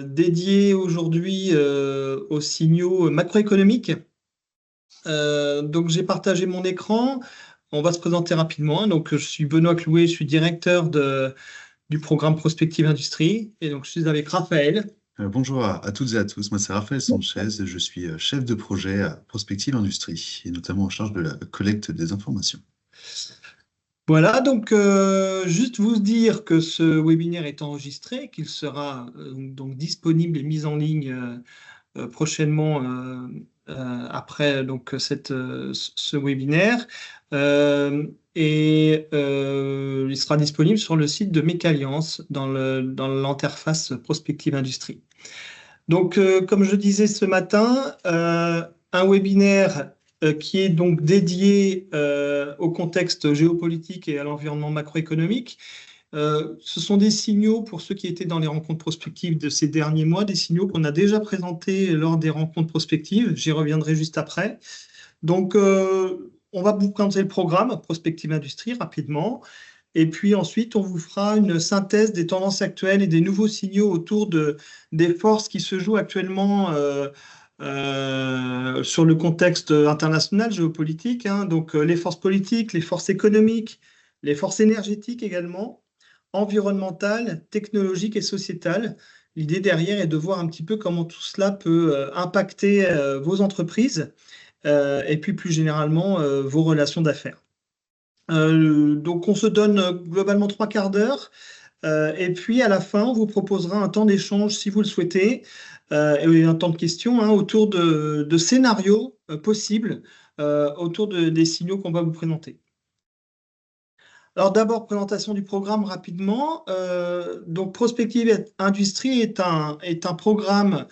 dédié aujourd'hui aux signaux macroéconomiques. Donc, j'ai partagé mon écran. On va se présenter rapidement, hein. Donc, je suis Benoît Clouet, je suis directeur du programme Prospective Industrie. Et donc, je suis avec Raphaël. Bonjour à toutes et à tous, moi c'est Raphaël Sanchez, je suis chef de projet à Prospective Industrie et notamment en charge de la collecte des informations. Voilà, donc juste vous dire que ce webinaire est enregistré, qu'il sera donc disponible et mis en ligne prochainement après donc ce webinaire. Il sera disponible sur le site de Mécalliance dans l'interface Prospective Industrie. Donc, comme je disais ce matin, un webinaire qui est donc dédié au contexte géopolitique et à l'environnement macroéconomique. Ce sont des signaux, pour ceux qui étaient dans les rencontres prospectives de ces derniers mois, des signaux qu'on a déjà présentés lors des rencontres prospectives. J'y reviendrai juste après. Donc, on va vous présenter le programme Prospective Industrie rapidement. Et puis ensuite, on vous fera une synthèse des tendances actuelles et des nouveaux signaux autour des forces qui se jouent actuellement sur le contexte international, géopolitique, hein. Donc, les forces politiques, les forces économiques, les forces énergétiques également, environnementales, technologiques et sociétales. L'idée derrière est de voir un petit peu comment tout cela peut impacter vos entreprises et puis plus généralement vos relations d'affaires. Donc, on se donne globalement 3 quarts d'heure. Et puis, à la fin, on vous proposera un temps d'échange, si vous le souhaitez, et un temps de questions hein, autour de scénarios possibles, autour des signaux qu'on va vous présenter. Alors, d'abord, présentation du programme rapidement. Donc, Prospective Industrie est un programme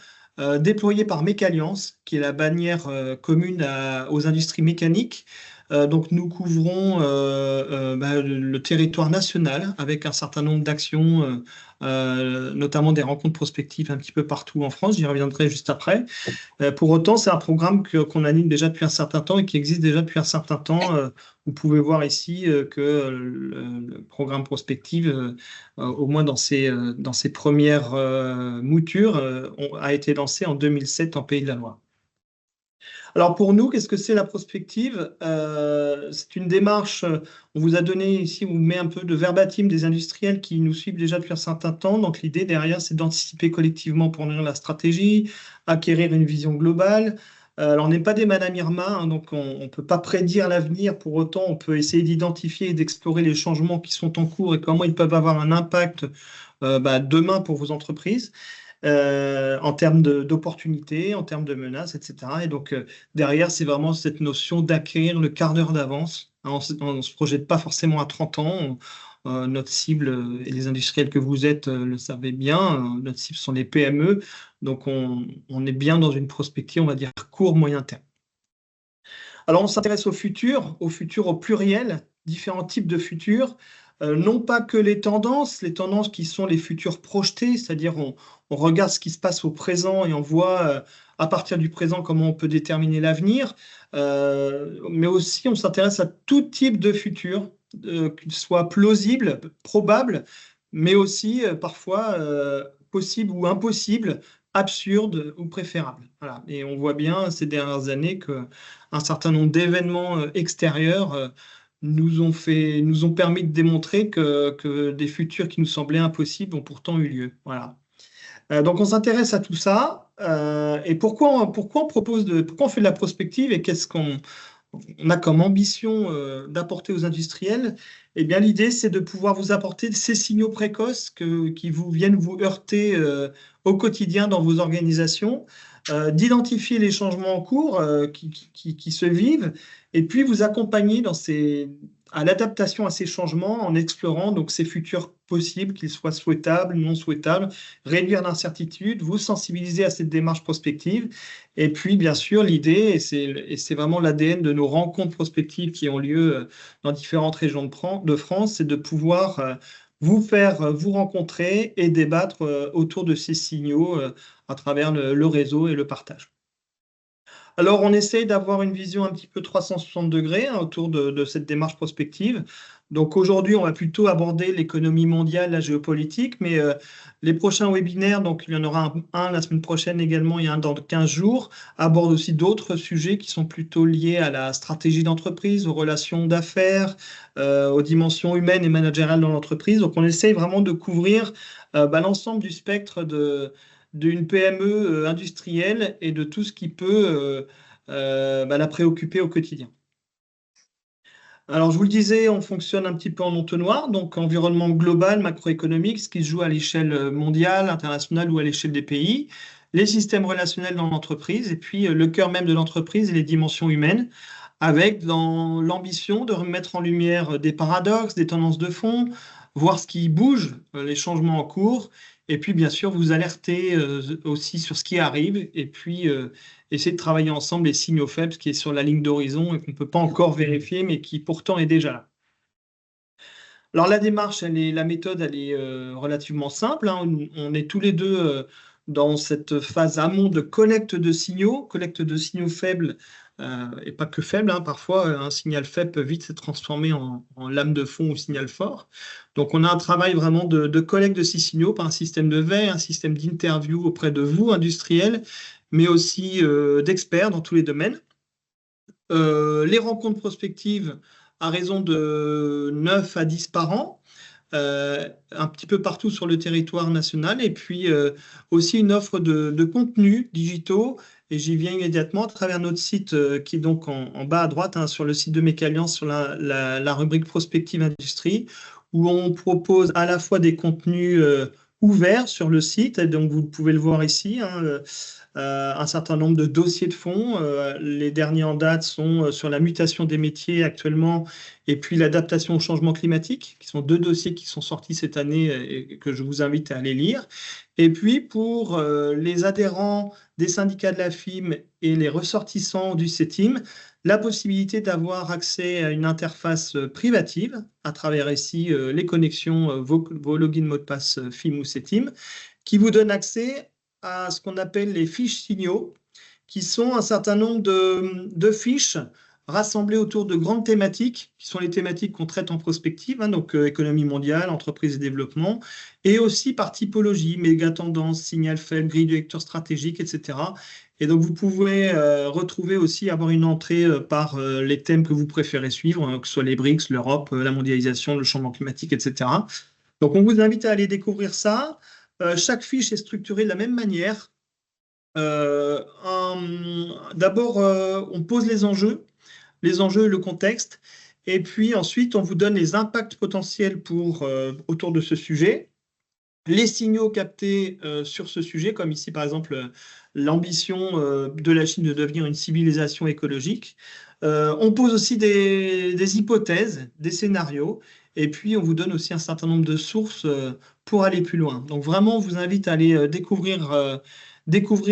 déployé par Mécalliance, qui est la bannière commune aux industries mécaniques. Donc, nous couvrons le territoire national avec un certain nombre d'actions, notamment des rencontres prospectives un petit peu partout en France. J'y reviendrai juste après. Pour autant, c'est un programme qu'on anime déjà depuis un certain temps et qui existe déjà depuis un certain temps. Vous pouvez voir ici que le programme Prospective, au moins dans ses premières moutures, a été lancé en 2007 en Pays de la Loire. Alors pour nous, qu'est-ce que c'est la prospective? C'est une démarche, on vous a donné ici, on vous met un peu de verbatim des industriels qui nous suivent déjà depuis un certain temps. Donc l'idée derrière, c'est d'anticiper collectivement pour nourrir la stratégie, acquérir une vision globale. Alors on n'est pas des Madame Irma, hein, donc on ne peut pas prédire l'avenir. Pour autant, on peut essayer d'identifier et d'explorer les changements qui sont en cours et comment ils peuvent avoir un impact demain pour vos entreprises en termes d'opportunités, en termes de menaces, etc. Et donc, derrière, c'est vraiment cette notion d'acquérir le quart d'heure d'avance. On ne se projette pas forcément à 30 ans. Notre cible, et les industriels que vous êtes le savez bien, notre cible sont les PME. Donc, on est bien dans une prospective, on va dire, court, moyen terme. Alors, on s'intéresse au futur au pluriel, différents types de futurs. Non pas que les tendances qui sont les futurs projetés, c'est-à-dire on regarde ce qui se passe au présent et on voit à partir du présent comment on peut déterminer l'avenir, mais aussi on s'intéresse à tout type de futur, qu'il soit plausible, probable, mais aussi parfois possible ou impossible, absurde ou préférable. Voilà. Et on voit bien ces dernières années qu'un certain nombre d'événements extérieurs nous ont permis de démontrer que des futurs qui nous semblaient impossibles ont pourtant eu lieu. Voilà. Donc on s'intéresse à tout ça. Et pourquoi on fait de la prospective et qu'est-ce qu'on a comme ambition d'apporter aux industriels? Eh bien, l'idée, c'est de pouvoir vous apporter ces signaux précoces qui viennent vous heurter au quotidien dans vos organisations, d'identifier les changements en cours qui se vivent, et puis vous accompagner à l'adaptation à ces changements en explorant donc ces futurs possibles, qu'ils soient souhaitables, non souhaitables, réduire l'incertitude, vous sensibiliser à cette démarche prospective. Et puis, bien sûr, l'idée, et c'est vraiment l'ADN de nos rencontres prospectives qui ont lieu dans différentes régions de France, c'est de pouvoir vous faire vous rencontrer et débattre autour de ces signaux à travers le réseau et le partage. Alors, on essaye d'avoir une vision un petit peu 360 degrés hein, autour de cette démarche prospective. Donc aujourd'hui, on va plutôt aborder l'économie mondiale, la géopolitique, mais les prochains webinaires, donc il y en aura un la semaine prochaine également et un dans 15 jours, abordent aussi d'autres sujets qui sont plutôt liés à la stratégie d'entreprise, aux relations d'affaires, aux dimensions humaines et managériales dans l'entreprise. Donc on essaye vraiment de couvrir l'ensemble du spectre d'une PME industrielle et de tout ce qui peut la préoccuper au quotidien. Alors, je vous le disais, on fonctionne un petit peu en entonnoir, donc environnement global, macroéconomique, ce qui se joue à l'échelle mondiale, internationale ou à l'échelle des pays, les systèmes relationnels dans l'entreprise, et puis le cœur même de l'entreprise et les dimensions humaines, avec dans l'ambition de remettre en lumière des paradoxes, des tendances de fond, voir ce qui bouge, les changements en cours, et puis bien sûr vous alerter aussi sur ce qui arrive, et puis essayer de travailler ensemble les signaux faibles, ce qui est sur la ligne d'horizon et qu'on ne peut pas encore vérifier, mais qui pourtant est déjà là. Alors la démarche, la méthode, elle est relativement simple, hein. On est tous les deux dans cette phase amont de collecte de signaux faibles, et pas que faibles, hein. Parfois, un signal faible peut vite se transformer en lame de fond ou signal fort. Donc on a un travail vraiment de collecte de ces signaux par un système de veille, un système d'interview auprès de vous, industriels, mais aussi d'experts dans tous les domaines. Les rencontres prospectives à raison de 9 à 10 par an, un petit peu partout sur le territoire national, et puis aussi une offre de contenus digitaux, et j'y viens immédiatement à travers notre site qui est donc en bas à droite, hein, sur le site de Mécalliance, sur la rubrique Prospective Industrie, où on propose à la fois des contenus ouverts sur le site, et donc vous pouvez le voir ici, hein, un certain nombre de dossiers de fonds. Les derniers en date sont sur la mutation des métiers actuellement et puis l'adaptation au changement climatique, qui sont deux dossiers qui sont sortis cette année et que je vous invite à aller lire. Et puis pour les adhérents des syndicats de la FIM et les ressortissants du CETIM, la possibilité d'avoir accès à une interface privative à travers ici les connexions, vos logins mots de passe FIM ou CETIM, qui vous donne accès à ce qu'on appelle les fiches signaux, qui sont un certain nombre de fiches rassemblées autour de grandes thématiques, qui sont les thématiques qu'on traite en prospective, hein, donc économie mondiale, entreprise et développement, et aussi par typologie, méga tendance, signal faible, grille de lecture stratégique, etc. Et donc vous pouvez retrouver aussi, avoir une entrée par les thèmes que vous préférez suivre, hein, que ce soit les BRICS, l'Europe, la mondialisation, le changement climatique, etc. Donc on vous invite à aller découvrir ça. Chaque fiche est structurée de la même manière. D'abord, on pose les enjeux et le contexte, et puis ensuite, on vous donne les impacts potentiels autour de ce sujet, les signaux captés sur ce sujet, comme ici par exemple l'ambition de la Chine de devenir une civilisation écologique. On pose aussi des hypothèses, des scénarios, et puis on vous donne aussi un certain nombre de sources pour aller plus loin. Donc vraiment, on vous invite à aller découvrir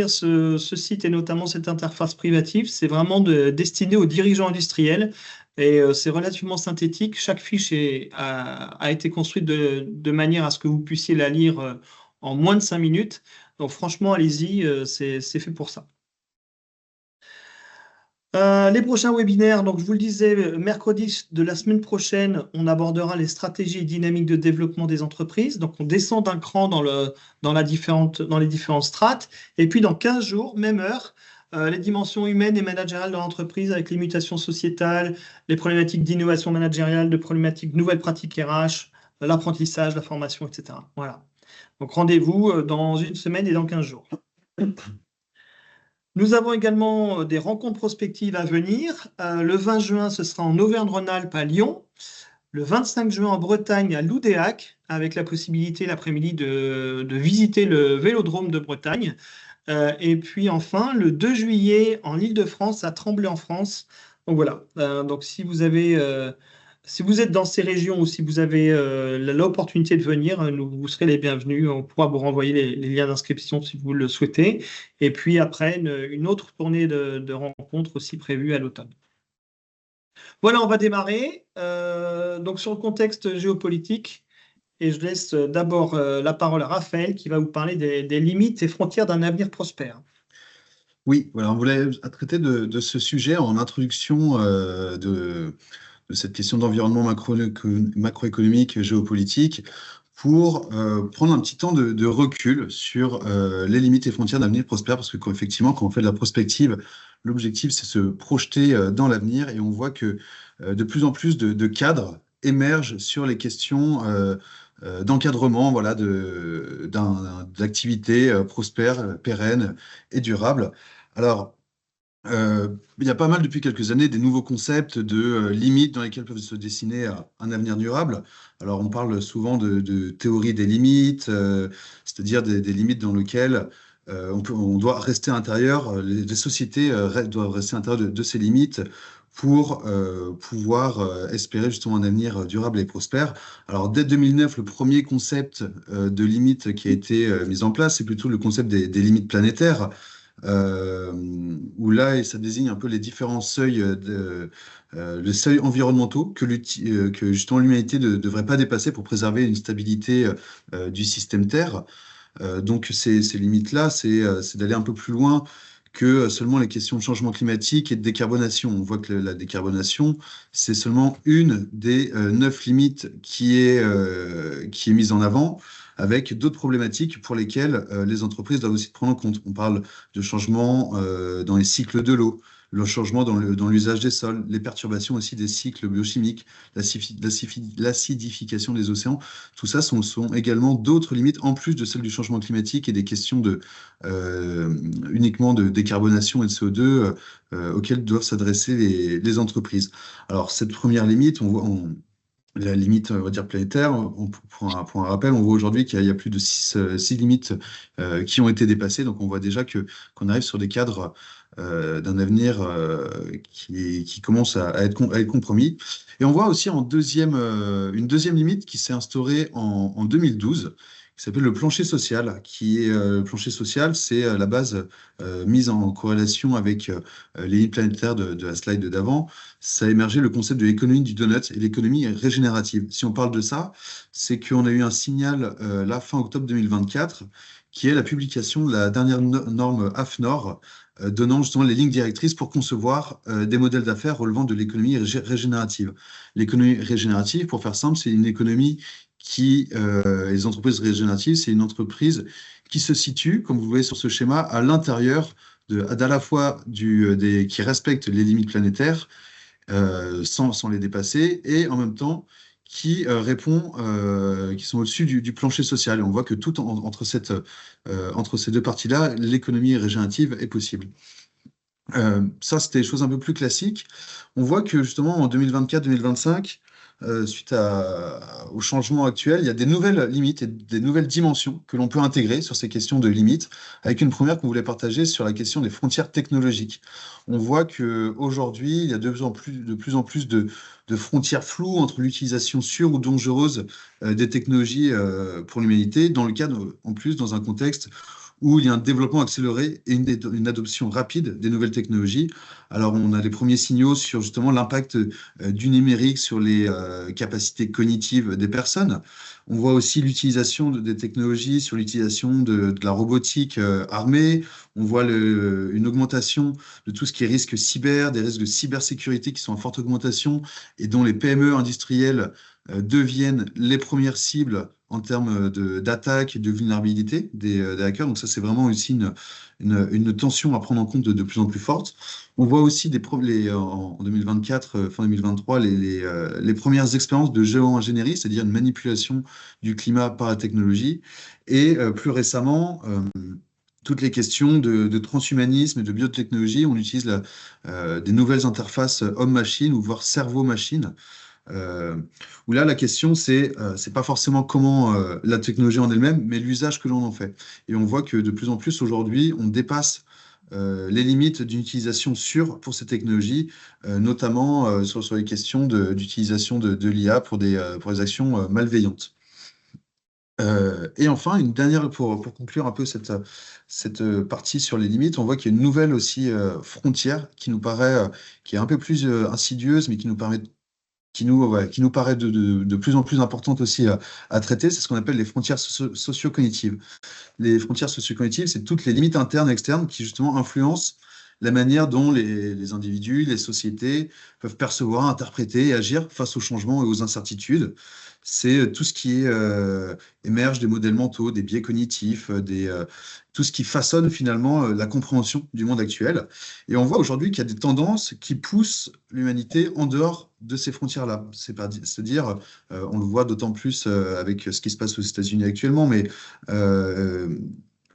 ce site et notamment cette interface privative. C'est vraiment destiné aux dirigeants industriels et c'est relativement synthétique. Chaque fiche a été construite de manière à ce que vous puissiez la lire en moins de 5 minutes. Donc franchement, allez-y, c'est fait pour ça. Les prochains webinaires, donc je vous le disais, mercredi de la semaine prochaine, on abordera les stratégies et dynamiques de développement des entreprises. Donc on descend d'un cran dans les différentes strates. Et puis dans 15 jours, même heure, les dimensions humaines et managériales de l'entreprise avec les mutations sociétales, les problématiques d'innovation managériale, de problématiques de nouvelles pratiques RH, l'apprentissage, la formation, etc. Voilà. Donc rendez-vous dans une semaine et dans 15 jours. Nous avons également des rencontres prospectives à venir. Le 20 juin, ce sera en Auvergne-Rhône-Alpes à Lyon. Le 25 juin en Bretagne à Loudéac, avec la possibilité l'après-midi de visiter le Vélodrome de Bretagne. Et puis enfin, le 2 juillet en Île-de-France, à Tremblay en France. Donc voilà, donc si vous êtes dans ces régions ou si vous avez l'opportunité de venir, vous serez les bienvenus. On pourra vous renvoyer les liens d'inscription si vous le souhaitez. Et puis après, une autre tournée de rencontres aussi prévue à l'automne. Voilà, on va démarrer. Donc sur le contexte géopolitique, et je laisse d'abord la parole à Raphaël qui va vous parler des limites et frontières d'un avenir prospère. Oui, voilà, on voulait traiter de ce sujet en introduction de cette question d'environnement macroéconomique, géopolitique, pour prendre un petit temps de recul sur les limites et frontières d'un avenir prospère, parce que effectivement, quand on fait de la prospective, l'objectif, c'est se projeter dans l'avenir, et on voit que de plus en plus de cadres émergent sur les questions d'encadrement, voilà, d'activités prospères, pérennes et durables. Alors, il y a pas mal depuis quelques années des nouveaux concepts de limites dans lesquelles peuvent se dessiner un avenir durable. Alors, on parle souvent de théorie des limites, c'est-à-dire des limites dans lesquelles on doit rester à l'intérieur, les sociétés doivent rester à l'intérieur de ces limites pour pouvoir espérer justement un avenir durable et prospère. Alors, dès 2009, le premier concept de limite qui a été mis en place, c'est plutôt le concept des limites planétaires euh, où là, ça désigne un peu les différents seuils, les seuils environnementaux que justement l'humanité ne devrait pas dépasser pour préserver une stabilité du système Terre. Donc ces limites-là, c'est d'aller un peu plus loin que seulement les questions de changement climatique et de décarbonation. On voit que la décarbonation, c'est seulement une des 9 limites qui est mise en avant, avec d'autres problématiques pour lesquelles les entreprises doivent aussi prendre en compte. On parle de changement dans les cycles de l'eau, le changement dans l'usage des sols, les perturbations aussi des cycles biochimiques, l'acidification des océans. Tout ça sont également d'autres limites, en plus de celles du changement climatique et des questions euh, uniquement de décarbonation et de CO2 auxquelles doivent s'adresser les entreprises. Alors, cette première limite, la limite, on va dire, planétaire, pour un rappel, on voit aujourd'hui qu'il y a plus de six limites qui ont été dépassées. Donc, on voit déjà qu'on arrive sur des cadres d'un avenir qui commence à être compromis. Et on voit aussi une deuxième limite qui s'est instaurée en 2012, qui s'appelle le plancher social, le plancher social, c'est la base mise en corrélation avec les limites planétaires de la slide d'avant. Ça a émergé le concept de l'économie du donut et l'économie régénérative. Si on parle de ça, c'est qu'on a eu un signal là fin octobre 2024, qui est la publication de la dernière norme AFNOR, donnant justement les lignes directrices pour concevoir des modèles d'affaires relevant de l'économie régénérative. L'économie régénérative, pour faire simple, c'est une économie les entreprises régénératives, c'est une entreprise qui se situe, comme vous voyez sur ce schéma, à l'intérieur d'à la fois qui respecte les limites planétaires, sans les dépasser, et en même temps qui sont au-dessus du plancher social. Et on voit que entre ces deux parties-là, l'économie régénérative est possible. Ça, c'était des choses un peu plus classiques. On voit que justement en 2024-2025, suite au changement actuel, il y a des nouvelles limites et des nouvelles dimensions que l'on peut intégrer sur ces questions de limites, avec une première qu'on voulait partager sur la question des frontières technologiques. On voit qu'aujourd'hui, il y a de plus en plus de frontières floues entre l'utilisation sûre ou dangereuse des technologies pour l'humanité, dans le cadre, en plus, dans un contexte où il y a un développement accéléré et une adoption rapide des nouvelles technologies. Alors, on a les premiers signaux sur justement l'impact du numérique sur les capacités cognitives des personnes. On voit aussi l'utilisation des technologies sur l'utilisation de la robotique armée. On voit une augmentation de tout ce qui est risque cyber, des risques de cybersécurité qui sont en forte augmentation et dont les PME industrielles deviennent les premières cibles en termes d'attaque et de vulnérabilité des hackers. Donc ça, c'est vraiment aussi une tension à prendre en compte de plus en plus forte. On voit aussi en 2024, fin 2023, les premières expériences de géo-ingénierie, c'est-à-dire une manipulation du climat par la technologie. Et plus récemment, toutes les questions de transhumanisme et de biotechnologie, on utilise des nouvelles interfaces homme-machine ou voire cerveau-machine euh, où là, la question, c'est pas forcément comment la technologie en elle-même, mais l'usage que l'on en fait. Et on voit que de plus en plus aujourd'hui, on dépasse les limites d'une utilisation sûre pour ces technologies, notamment sur les questions d'utilisation de l'IA pour des actions malveillantes. Et enfin, une dernière pour conclure un peu cette partie sur les limites, on voit qu'il y a une nouvelle aussi frontière qui nous paraît, qui est un peu plus insidieuse, mais qui nous permet qui nous paraît de plus en plus importante aussi à traiter, c'est ce qu'on appelle les frontières socio-cognitives. Les frontières socio-cognitives, c'est toutes les limites internes et externes qui justement influencent la manière dont les individus, les sociétés peuvent percevoir, interpréter et agir face aux changements et aux incertitudes. C'est tout ce qui émerge des modèles mentaux, des biais cognitifs, tout ce qui façonne finalement la compréhension du monde actuel. Et on voit aujourd'hui qu'il y a des tendances qui poussent l'humanité en dehors de ces frontières-là. C'est-à-dire, on le voit d'autant plus avec ce qui se passe aux États-Unis actuellement, mais euh,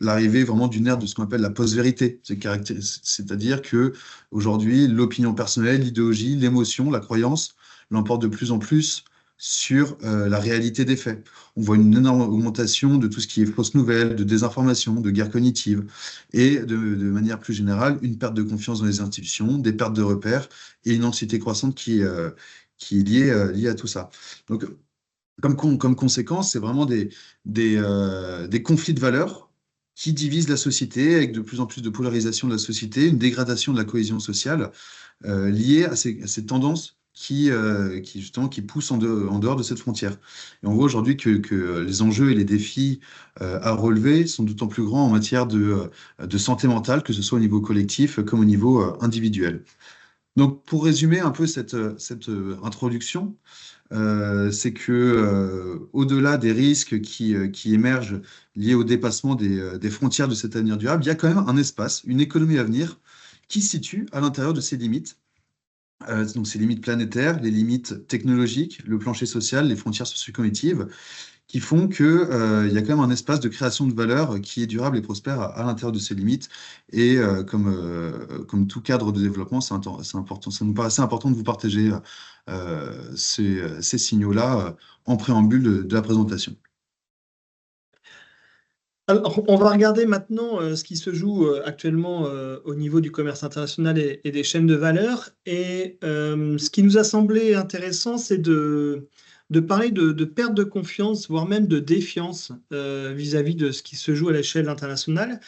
l'arrivée vraiment d'une ère de ce qu'on appelle la post-vérité. C'est-à-dire que aujourd'hui, l'opinion personnelle, l'idéologie, l'émotion, la croyance l'emportent de plus en plus sur la réalité des faits. On voit une énorme augmentation de tout ce qui est fausses nouvelles, de désinformation, de guerre cognitive, et de manière plus générale, une perte de confiance dans les institutions, des pertes de repères et une anxiété croissante qui est liée à tout ça. Donc, comme conséquence, c'est vraiment des conflits de valeurs qui divisent la société avec de plus en plus de polarisation de la société, une dégradation de la cohésion sociale liée à ces tendances justement, qui poussent en dehors de cette frontière. Et on voit aujourd'hui que les enjeux et les défis à relever sont d'autant plus grands en matière de santé mentale, que ce soit au niveau collectif comme au niveau individuel. Donc, pour résumer un peu cette introduction, c'est que au-delà des risques qui émergent liés au dépassement des frontières de cet avenir durable, il y a quand même un espace, une économie à venir qui se situe à l'intérieur de ces limites. Donc ces limites planétaires, les limites technologiques, le plancher social, les frontières socio-cognitives, qui font que, il y a quand même un espace de création de valeur qui est durable et prospère à l'intérieur de ces limites. Et comme tout cadre de développement, c'est important. Ça nous paraissait important de vous partager ces signaux-là en préambule de la présentation. Alors, on va regarder maintenant ce qui se joue actuellement au niveau du commerce international et des chaînes de valeur. Et ce qui nous a semblé intéressant, c'est de parler de perte de confiance, voire même de défiance vis-à-vis de ce qui se joue à l'échelle internationale.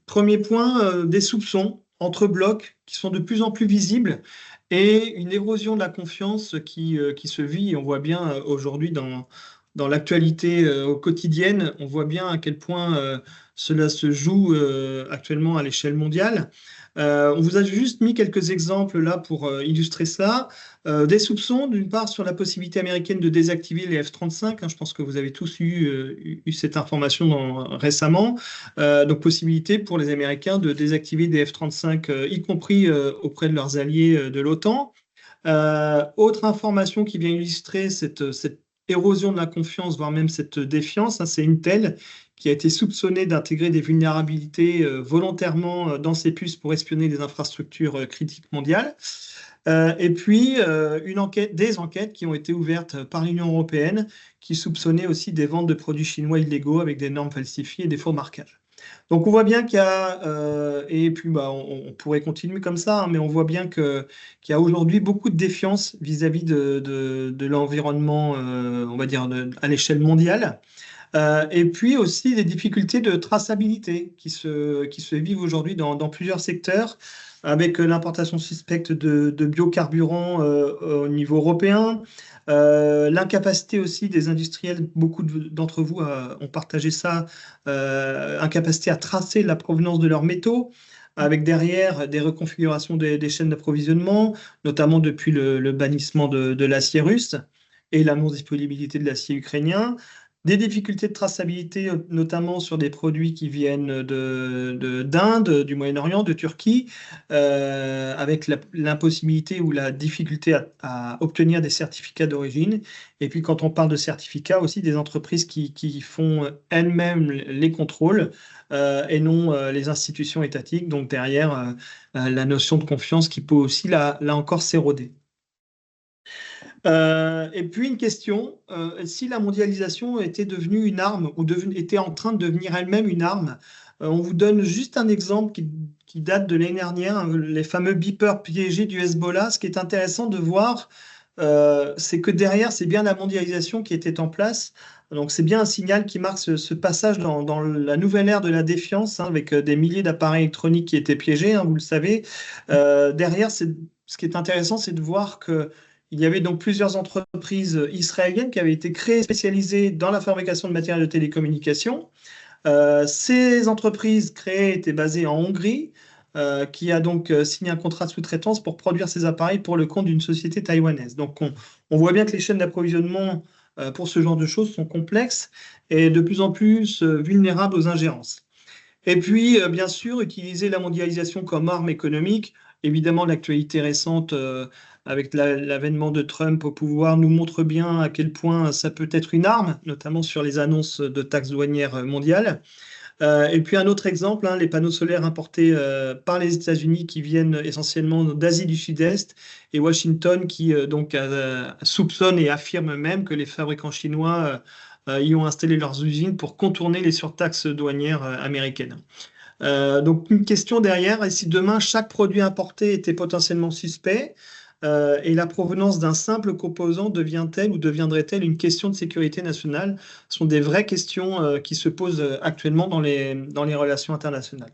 Premier point, des soupçons entre blocs qui sont de plus en plus visibles et une érosion de la confiance qui se vit. On voit bien aujourd'hui dans l'actualité quotidienne, on voit bien à quel point cela se joue actuellement à l'échelle mondiale. On vous a juste mis quelques exemples là pour illustrer ça. Des soupçons, d'une part, sur la possibilité américaine de désactiver les F-35. Hein, je pense que vous avez tous eu cette information récemment. Donc, possibilité pour les Américains de désactiver des F-35, y compris auprès de leurs alliés de l'OTAN. Autre information qui vient illustrer cette érosion de la confiance, voire même cette défiance, hein, c'est Intel qui a été soupçonné d'intégrer des vulnérabilités volontairement dans ses puces pour espionner les infrastructures critiques mondiales. Et puis, des enquêtes qui ont été ouvertes par l'Union européenne qui soupçonnaient aussi des ventes de produits chinois illégaux avec des normes falsifiées et des faux marquages. Donc on voit bien qu'il y a, et puis bah, on pourrait continuer comme ça, hein, mais on voit bien qu'il y a aujourd'hui beaucoup de défiance vis-à-vis de l'environnement, on va dire, à l'échelle mondiale. Et puis aussi des difficultés de traçabilité qui se vivent aujourd'hui dans plusieurs secteurs, avec l'importation suspecte de biocarburants au niveau européen, l'incapacité aussi des industriels, beaucoup d'entre vous ont partagé ça, incapacité à tracer la provenance de leurs métaux, avec derrière des reconfigurations des chaînes d'approvisionnement, notamment depuis le bannissement de l'acier russe et la non-disponibilité de l'acier ukrainien. Des difficultés de traçabilité, notamment sur des produits qui viennent d'Inde, du Moyen-Orient, de Turquie, avec l'impossibilité ou la difficulté à obtenir des certificats d'origine. Et puis quand on parle de certificats, aussi des entreprises qui font elles-mêmes les contrôles et non les institutions étatiques. Donc derrière, la notion de confiance qui peut aussi, là encore, s'éroder. Et puis une question, si la mondialisation était devenue une arme ou était en train de devenir elle-même une arme, on vous donne juste un exemple qui date de l'année dernière, hein, les fameux beepers piégés du Hezbollah. Ce qui est intéressant de voir, c'est que derrière, c'est bien la mondialisation qui était en place. Donc c'est bien un signal qui marque ce passage dans la nouvelle ère de la défiance, hein, avec des milliers d'appareils électroniques qui étaient piégés, hein, vous le savez. Derrière, ce qui est intéressant, c'est de voir que il y avait donc plusieurs entreprises israéliennes qui avaient été créées spécialisées dans la fabrication de matériel de télécommunication. Ces entreprises créées étaient basées en Hongrie, qui a donc signé un contrat de sous-traitance pour produire ces appareils pour le compte d'une société taïwanaise. Donc on voit bien que les chaînes d'approvisionnement pour ce genre de choses sont complexes et de plus en plus vulnérables aux ingérences. Et puis, bien sûr, utiliser la mondialisation comme arme économique. Évidemment, l'actualité récente avec l'avènement de Trump au pouvoir nous montre bien à quel point ça peut être une arme, notamment sur les annonces de taxes douanières mondiales. Et puis un autre exemple, hein, les panneaux solaires importés par les États-Unis qui viennent essentiellement d'Asie du Sud-Est et Washington qui donc soupçonne et affirme même que les fabricants chinois y ont installé leurs usines pour contourner les surtaxes douanières américaines. Donc une question derrière, et si demain chaque produit importé était potentiellement suspect, et la provenance d'un simple composant devient-elle ou deviendrait-elle une question de sécurité nationale? Ce sont des vraies questions qui se posent actuellement dans les relations internationales.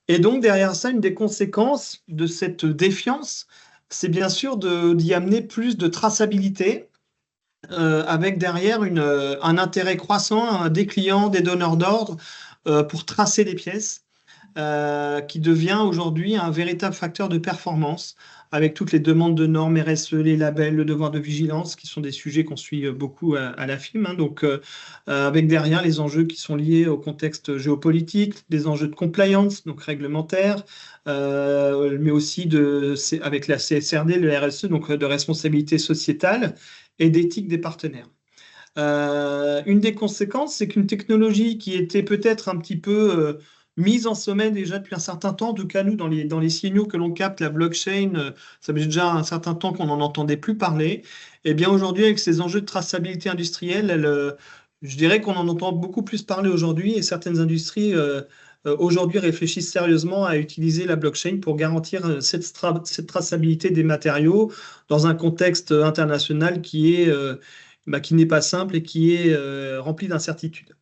Et donc derrière ça, une des conséquences de cette défiance, c'est bien sûr d'y amener plus de traçabilité, avec derrière un intérêt croissant des clients, des donneurs d'ordre, pour tracer les pièces, qui devient aujourd'hui un véritable facteur de performance, avec toutes les demandes de normes RSE, les labels, le devoir de vigilance, qui sont des sujets qu'on suit beaucoup à la FIM, hein. Donc, avec derrière les enjeux qui sont liés au contexte géopolitique, des enjeux de compliance, donc réglementaire, mais aussi avec la CSRD, le RSE, donc de responsabilité sociétale et d'éthique des partenaires. Une des conséquences, c'est qu'une technologie qui était peut-être un petit peu mise en sommet déjà depuis un certain temps, en tout cas nous, dans les signaux que l'on capte, la blockchain, ça fait déjà un certain temps qu'on n'en entendait plus parler. Et bien aujourd'hui, avec ces enjeux de traçabilité industrielle, je dirais qu'on en entend beaucoup plus parler aujourd'hui et certaines industries aujourd'hui réfléchissent sérieusement à utiliser la blockchain pour garantir cette traçabilité des matériaux dans un contexte international qui n'est pas simple et qui est rempli d'incertitudes.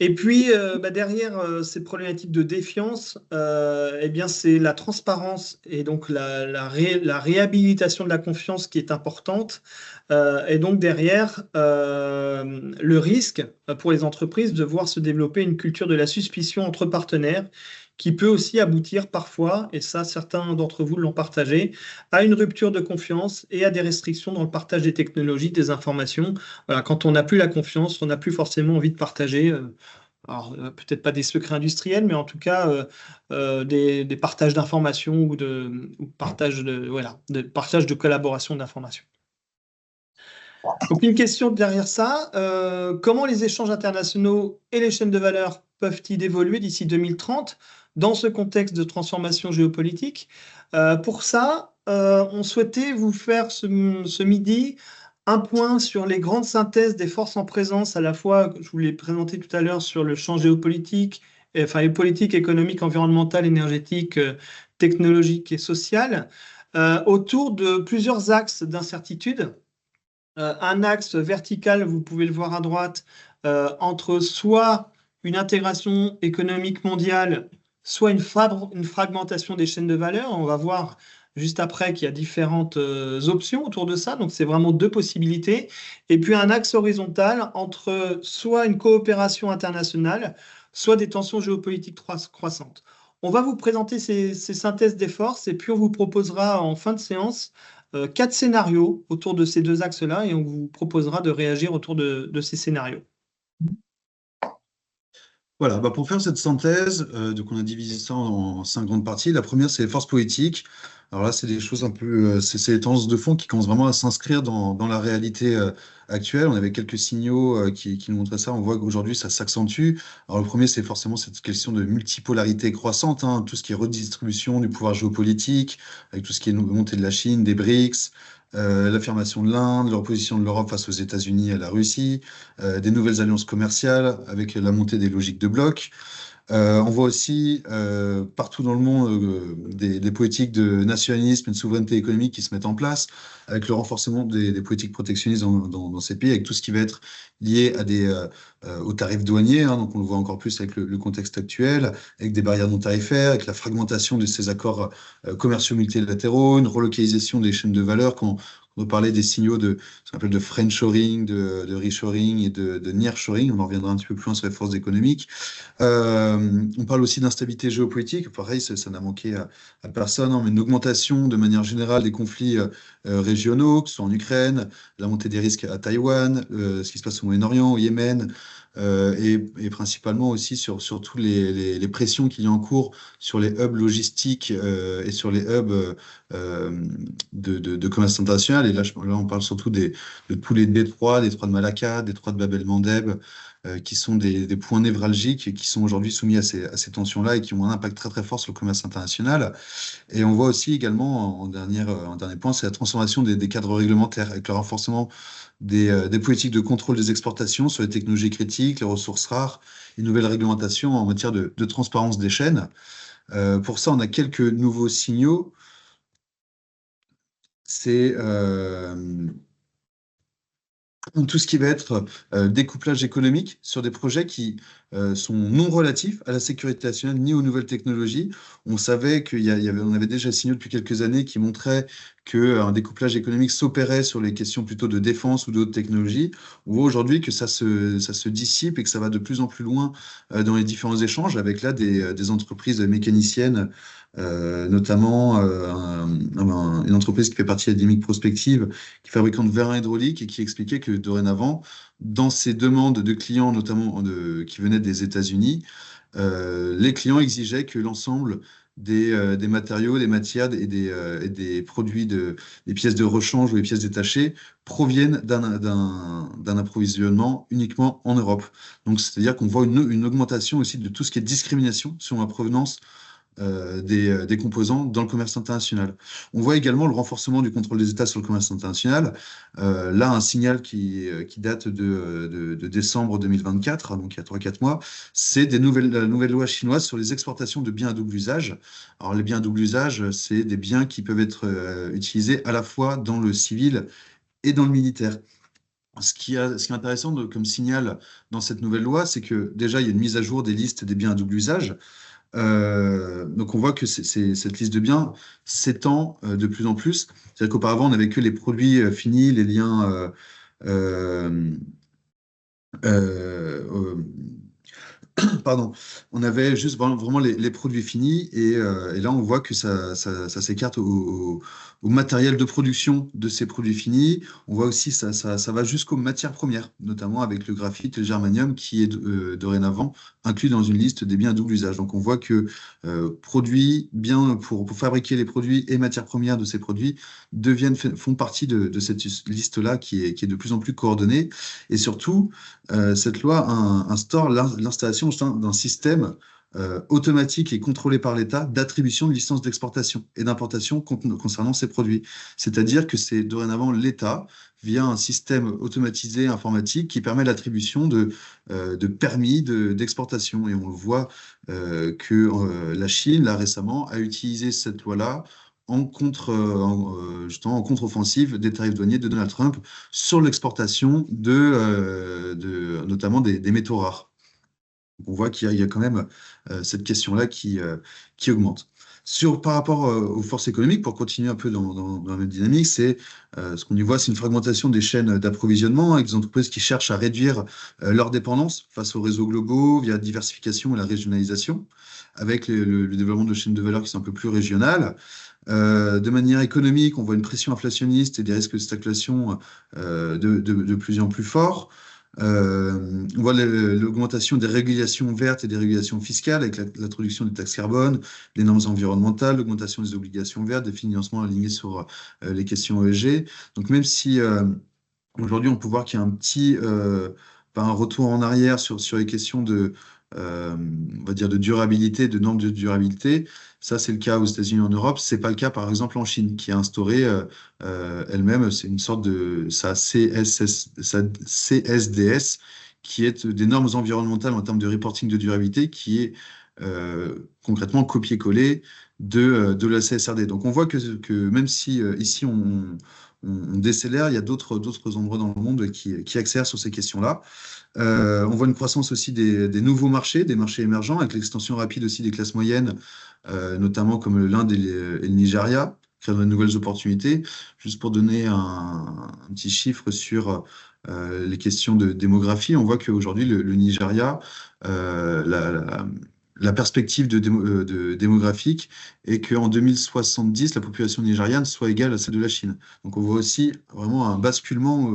Et puis, derrière ces problématiques de défiance, eh bien, c'est la transparence et donc la réhabilitation de la confiance qui est importante. Et donc, derrière, le risque pour les entreprises de voir se développer une culture de la suspicion entre partenaires qui peut aussi aboutir parfois, et ça, certains d'entre vous l'ont partagé, à une rupture de confiance et à des restrictions dans le partage des technologies, des informations. Voilà, quand on n'a plus la confiance, on n'a plus forcément envie de partager. Alors, peut-être pas des secrets industriels, mais en tout cas des partages d'informations ou partage de partage de collaboration d'informations. Donc, une question derrière ça, comment les échanges internationaux et les chaînes de valeur peuvent-ils évoluer d'ici 2030 dans ce contexte de transformation géopolitique? Pour ça, on souhaitait vous faire ce midi un point sur les grandes synthèses des forces en présence, à la fois, je vous l'ai présenté tout à l'heure, sur le champ géopolitique, enfin, politique, économique, environnementale, énergétique, technologique et sociale, autour de plusieurs axes d'incertitude. Un axe vertical, vous pouvez le voir à droite, entre soit une intégration économique mondiale, soit une fragmentation des chaînes de valeur. On va voir juste après qu'il y a différentes options autour de ça. Donc, c'est vraiment deux possibilités. Et puis, un axe horizontal entre soit une coopération internationale, soit des tensions géopolitiques croissantes. On va vous présenter ces synthèses des forces et puis on vous proposera en fin de séance 4 scénarios autour de ces deux axes-là et on vous proposera de réagir autour de ces scénarios. Voilà, pour faire cette synthèse, donc on a divisé ça en 5 grandes parties. La première, c'est les forces politiques. Alors là, c'est des choses un peu, c'est les tendances de fond qui commencent vraiment à s'inscrire dans la réalité actuelle. On avait quelques signaux qui nous montraient ça. On voit qu'aujourd'hui, ça s'accentue. Alors le premier, c'est forcément cette question de multipolarité croissante, hein, tout ce qui est redistribution du pouvoir géopolitique, avec tout ce qui est montée de la Chine, des BRICS, l'affirmation de l'Inde, l'opposition de l'Europe face aux États-Unis et à la Russie, des nouvelles alliances commerciales avec la montée des logiques de blocs. On voit aussi partout dans le monde des politiques de nationalisme et de souveraineté économique qui se mettent en place, avec le renforcement des politiques protectionnistes dans ces pays, avec tout ce qui va être lié aux tarifs douaniers, hein, donc on le voit encore plus avec le contexte actuel, avec des barrières non tarifaires, avec la fragmentation de ces accords commerciaux multilatéraux, une relocalisation des chaînes de valeur. Quand on parlait des signaux de ce qu'on appelle de friendshoring, de reshoring et de nearshoring, on en reviendra un petit peu plus loin sur les forces économiques. On parle aussi d'instabilité géopolitique. Pareil, ça n'a manqué à personne, hein, mais une augmentation de manière générale des conflits régionaux, que ce soit en Ukraine, la montée des risques à Taïwan, ce qui se passe au Moyen-Orient, au Yémen, et principalement aussi sur tous les pressions qu'il y a en cours sur les hubs logistiques et sur les hubs de commerce international. Et là, là, on parle surtout de tous les détroits de Malacca, détroits de Bab el-Mandeb, qui sont des points névralgiques et qui sont aujourd'hui soumis à ces tensions-là et qui ont un impact très très fort sur le commerce international. Et on voit aussi également, en dernier point, c'est la transformation des cadres réglementaires avec le renforcement des politiques de contrôle des exportations sur les technologies critiques, les ressources rares, et nouvelles réglementations en matière de transparence des chaînes. Pour ça, on a quelques nouveaux signaux. C'est tout ce qui va être découplage économique sur des projets qui sont non relatifs à la sécurité nationale ni aux nouvelles technologies. On savait on avait déjà des signaux depuis quelques années qui montraient qu'un découplage économique s'opérait sur les questions plutôt de défense ou d'autres technologies. On voit aujourd'hui que ça se dissipe et que ça va de plus en plus loin dans les différents échanges avec là des entreprises mécaniciennes, notamment une entreprise qui fait partie de la dynamique prospective, qui est fabricante de vérins hydrauliques et qui expliquait que dorénavant, dans ces demandes de clients, notamment qui venaient des États-Unis, les clients exigeaient que l'ensemble des matériaux, des matières et des produits, des pièces de rechange ou des pièces détachées proviennent d'un approvisionnement uniquement en Europe. Donc, c'est-à-dire qu'on voit une augmentation aussi de tout ce qui est discrimination sur la provenance des composants dans le commerce international. On voit également le renforcement du contrôle des États sur le commerce international. Là, un signal qui date de décembre 2024, donc il y a 3-4 mois, c'est la nouvelle loi chinoise sur les exportations de biens à double usage. Alors, les biens à double usage, c'est des biens qui peuvent être utilisés à la fois dans le civil et dans le militaire. Ce qui est intéressant comme signal dans cette nouvelle loi, c'est que déjà, il y a une mise à jour des listes des biens à double usage. Donc on voit que cette liste de biens s'étend de plus en plus. C'est-à-dire qu'auparavant, on n'avait que les produits finis, les liens euh, euh, pardon, on avait juste vraiment les produits finis et là on voit que ça s'écarte au matériel de production de ces produits finis. On voit aussi ça va jusqu'aux matières premières, notamment avec le graphite et le germanium qui est dorénavant inclus dans une liste des biens à double usage. Donc on voit que produits, bien pour fabriquer les produits et matières premières de ces produits font partie de cette liste-là qui est de plus en plus coordonnée. Et surtout, cette loi instaure l'installation d'un système automatique et contrôlé par l'État d'attribution de licences d'exportation et d'importation concernant ces produits. C'est-à-dire que c'est dorénavant l'État, via un système automatisé informatique, qui permet l'attribution de permis d'exportation. Et on le voit que la Chine, là récemment, a utilisé cette loi-là justement en contre-offensive des tarifs douaniers de Donald Trump sur l'exportation notamment des métaux rares. Donc, on voit qu'il y a quand même cette question-là qui augmente. Par rapport aux forces économiques, pour continuer un peu dans la même dynamique, ce qu'on y voit, c'est une fragmentation des chaînes d'approvisionnement avec des entreprises qui cherchent à réduire leur dépendance face aux réseaux globaux via la diversification et la régionalisation, avec le développement de chaînes de valeur qui sont un peu plus régionales. De manière économique, on voit une pression inflationniste et des risques de stagflation de plus en plus forts. On voit l'augmentation des régulations vertes et des régulations fiscales avec l'introduction des taxes carbone, des normes environnementales, l'augmentation des obligations vertes, des financements alignés sur les questions ESG. Donc même si aujourd'hui on peut voir qu'il y a un retour en arrière sur les questions on va dire de durabilité, de normes de durabilité. Ça, c'est le cas aux États-Unis et en Europe. C'est pas le cas, par exemple, en Chine, qui a instauré elle-même, c'est une sorte sa CSDS, qui est des normes environnementales en termes de reporting de durabilité, qui est concrètement copié-collé de la CSRD. Donc on voit que même si ici on décélère, il y a d'autres endroits dans le monde qui accélèrent sur ces questions-là. On voit une croissance aussi des nouveaux marchés, des marchés émergents, avec l'extension rapide aussi des classes moyennes, notamment comme l'Inde et le Nigeria, créant de nouvelles opportunités. Juste pour donner un petit chiffre sur les questions de démographie, on voit qu'aujourd'hui, le Nigeria, la perspective de démographique est qu'en 2070, la population nigériane soit égale à celle de la Chine. Donc on voit aussi vraiment un basculement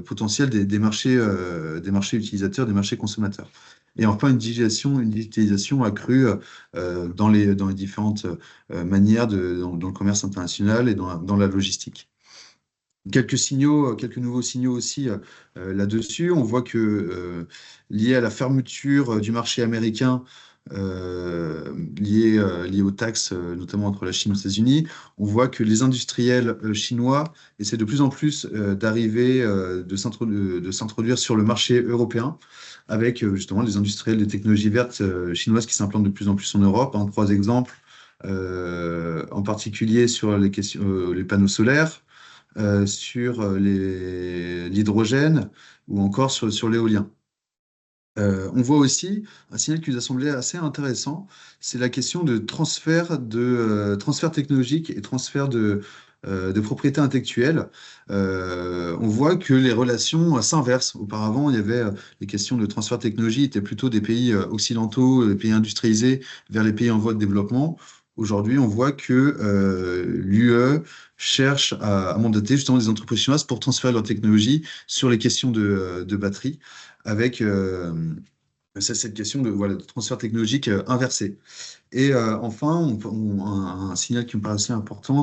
potentiel des marchés utilisateurs, des marchés consommateurs. Et enfin, une digitalisation accrue dans les différentes manières dans le commerce international et dans la logistique. Quelques signaux, quelques nouveaux signaux aussi là-dessus. On voit que lié à la fermeture du marché américain, lié aux taxes, notamment entre la Chine et les États-Unis, on voit que les industriels chinois essaient de plus en plus d'arriver, de s'introduire sur le marché européen, avec justement les industriels des technologies vertes chinoises qui s'implantent de plus en plus en Europe. Hein. Trois exemples, en particulier sur les panneaux solaires, sur l'hydrogène ou encore sur l'éolien. On voit aussi un signal qui nous a semblé assez intéressant, c'est la question de transfert technologique et transfert de propriété intellectuelle. On voit que les relations s'inversent. Auparavant, il y avait les questions de transfert de technologie étaient plutôt des pays occidentaux, des pays industrialisés, vers les pays en voie de développement. Aujourd'hui, on voit que l'UE cherche à mandater justement des entreprises chinoises pour transférer leur technologie sur les questions de batterie, avec cette question de transfert technologique inversé. Et enfin, un signal qui me paraît assez important,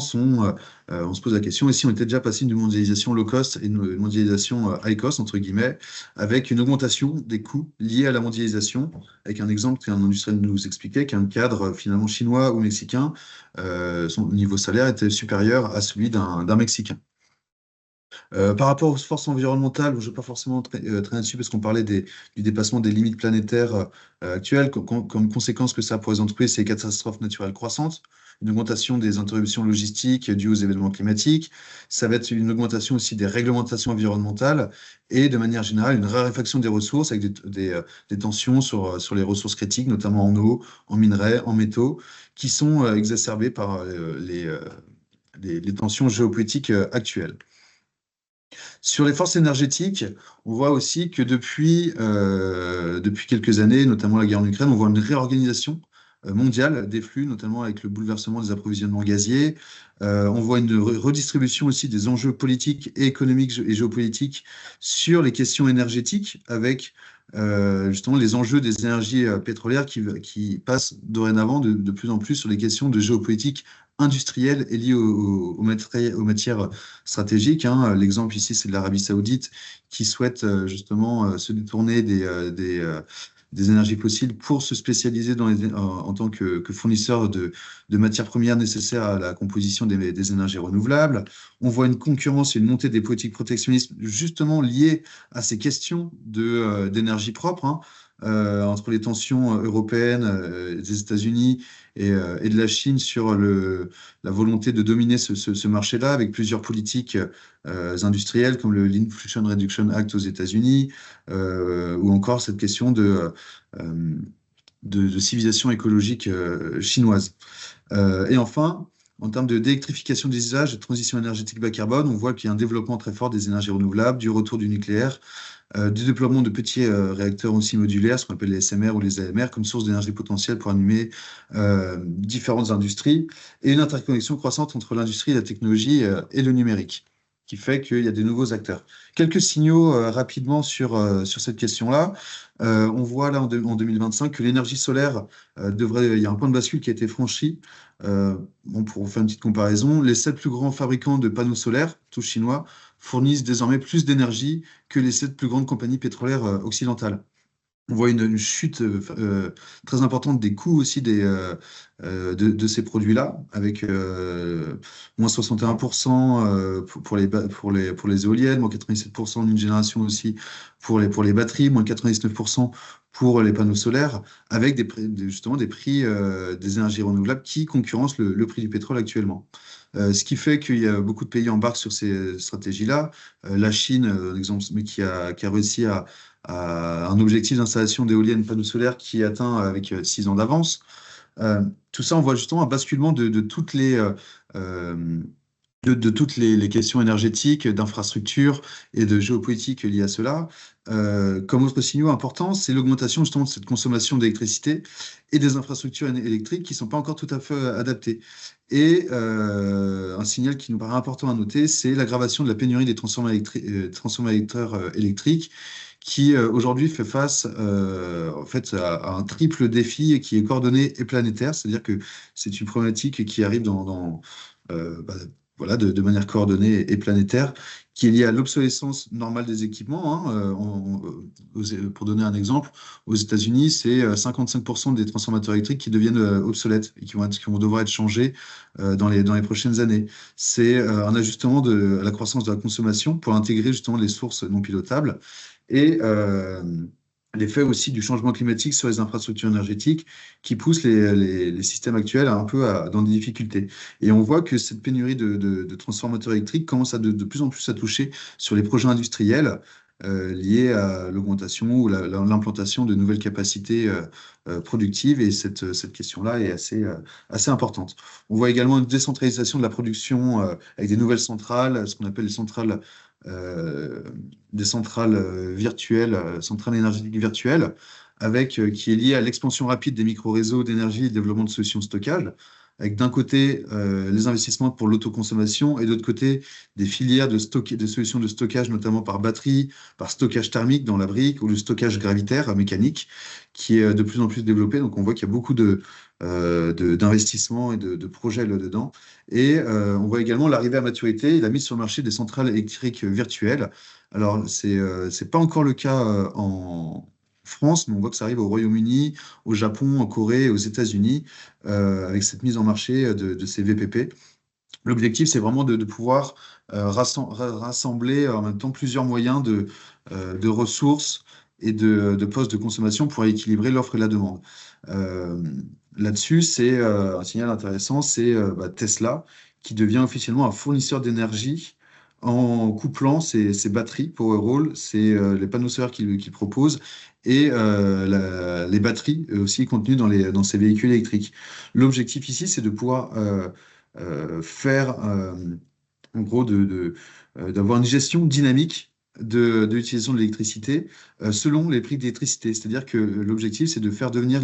on se pose la question, et si on était déjà passé d'une mondialisation low cost et une mondialisation high cost, entre guillemets, avec une augmentation des coûts liés à la mondialisation, avec un exemple qu'un industriel nous expliquait, qu'un cadre finalement chinois ou mexicain, son niveau salaire était supérieur à celui d'un Mexicain. Par rapport aux forces environnementales, je ne vais pas forcément traîner dessus parce qu'on parlait du dépassement des limites planétaires actuelles, comme conséquence que ça pour les entreprises, c'est les catastrophes naturelles croissantes, une augmentation des interruptions logistiques dues aux événements climatiques, ça va être une augmentation aussi des réglementations environnementales et de manière générale une raréfaction des ressources avec des tensions sur les ressources critiques, notamment en eau, en minerais, en métaux, qui sont exacerbées par les tensions géopolitiques actuelles. Sur les forces énergétiques, on voit aussi que depuis quelques années, notamment la guerre en Ukraine, on voit une réorganisation mondiale des flux, notamment avec le bouleversement des approvisionnements gaziers. On voit une redistribution aussi des enjeux politiques et économiques et géopolitiques sur les questions énergétiques, avec justement les enjeux des énergies pétrolières qui passent dorénavant de plus en plus sur les questions de géopolitique industrielle et liées aux matières stratégiques. Hein. L'exemple ici, c'est de l'Arabie Saoudite qui souhaite justement se détourner des énergies fossiles pour se spécialiser en tant que fournisseur de matières premières nécessaires à la composition des énergies renouvelables. On voit une concurrence et une montée des politiques protectionnistes justement liées à ces questions d'énergie propre, hein, entre les tensions européennes, des États-Unis et de la Chine sur la volonté de dominer ce marché-là, avec plusieurs politiques industrielles comme le l'Inflation Reduction Act aux États-Unis, ou encore cette question de civilisation écologique chinoise. Et enfin, en termes d'électrification des usages, de transition énergétique bas carbone, on voit qu'il y a un développement très fort des énergies renouvelables, du retour du nucléaire, du déploiement de petits réacteurs aussi modulaires, ce qu'on appelle les SMR ou les AMR, comme source d'énergie potentielle pour animer différentes industries, et une interconnexion croissante entre l'industrie, la technologie et le numérique, qui fait qu'il y a des nouveaux acteurs. Quelques signaux rapidement sur cette question-là. On voit là en 2025 que l'énergie solaire il y a un point de bascule qui a été franchi. Pour vous faire une petite comparaison, les 7 plus grands fabricants de panneaux solaires, tous chinois, fournissent désormais plus d'énergie que les 7 plus grandes compagnies pétrolières occidentales. On voit une chute très importante des coûts aussi de ces produits-là, avec moins 61% pour les éoliennes, moins 87% d'une génération aussi pour les batteries, moins 99% pour les panneaux solaires, avec justement des prix des énergies renouvelables qui concurrencent le prix du pétrole actuellement. Ce qui fait qu'il y a beaucoup de pays embarquent sur ces stratégies-là. La Chine, exemple, mais qui a réussi à un objectif d'installation d'éoliennes panneaux solaires qui est atteint avec 6 ans d'avance. Tout ça, on voit justement un basculement euh, de toutes les questions énergétiques, d'infrastructures et de géopolitique liées à cela. Comme autre signaux important, c'est l'augmentation justement de cette consommation d'électricité et des infrastructures électriques qui ne sont pas encore tout à fait adaptées. Et un signal qui nous paraît important à noter, c'est l'aggravation de la pénurie des transformateurs électriques qui aujourd'hui fait face en fait à un triple défi et qui est coordonné et planétaire, c'est-à-dire que c'est une problématique qui arrive bah, voilà, de manière coordonnée et planétaire, qui est liée à l'obsolescence normale des équipements, hein. Pour donner un exemple, aux États-Unis, c'est 55% des transformateurs électriques qui deviennent obsolètes et qui vont devoir être changés dans les prochaines années. C'est un ajustement à la croissance de la consommation pour intégrer justement les sources non pilotables et l'effet aussi du changement climatique sur les infrastructures énergétiques qui poussent les systèmes actuels dans des difficultés. Et on voit que cette pénurie de transformateurs électriques commence de plus en plus à toucher sur les projets industriels liés à l'augmentation ou l'implantation de nouvelles capacités productives. Et cette question-là est assez importante. On voit également une décentralisation de la production avec des nouvelles centrales, ce qu'on appelle les centrales euh, des centrales virtuelles, centrales énergétiques virtuelles, qui est liée à l'expansion rapide des micro-réseaux d'énergie et le développement de solutions de stockage, avec d'un côté les investissements pour l'autoconsommation et de l'autre côté des filières de solutions de stockage, notamment par batterie, par stockage thermique dans la brique ou le stockage gravitaire mécanique, qui est de plus en plus développé. Donc on voit qu'il y a beaucoup d'investissements et de projets là-dedans. Et on voit également l'arrivée à maturité et la mise sur le marché des centrales électriques virtuelles. Alors, c'est pas encore le cas en France, mais on voit que ça arrive au Royaume-Uni, au Japon, en Corée, et aux États-Unis, avec cette mise en marché de ces VPP. L'objectif, c'est vraiment de pouvoir rassembler en même temps plusieurs moyens de ressources et de postes de consommation pour équilibrer l'offre et la demande. Euh, Là-dessus, c'est un signal intéressant, c'est Tesla qui devient officiellement un fournisseur d'énergie en couplant ses batteries Powerwall, c'est les panneaux solaires qu'il propose et les batteries aussi contenues dans ces véhicules électriques. L'objectif ici, c'est de pouvoir faire, en gros, d'avoir une gestion dynamique de l'utilisation de l'électricité selon les prix d'électricité. C'est-à-dire que l'objectif, c'est de faire devenir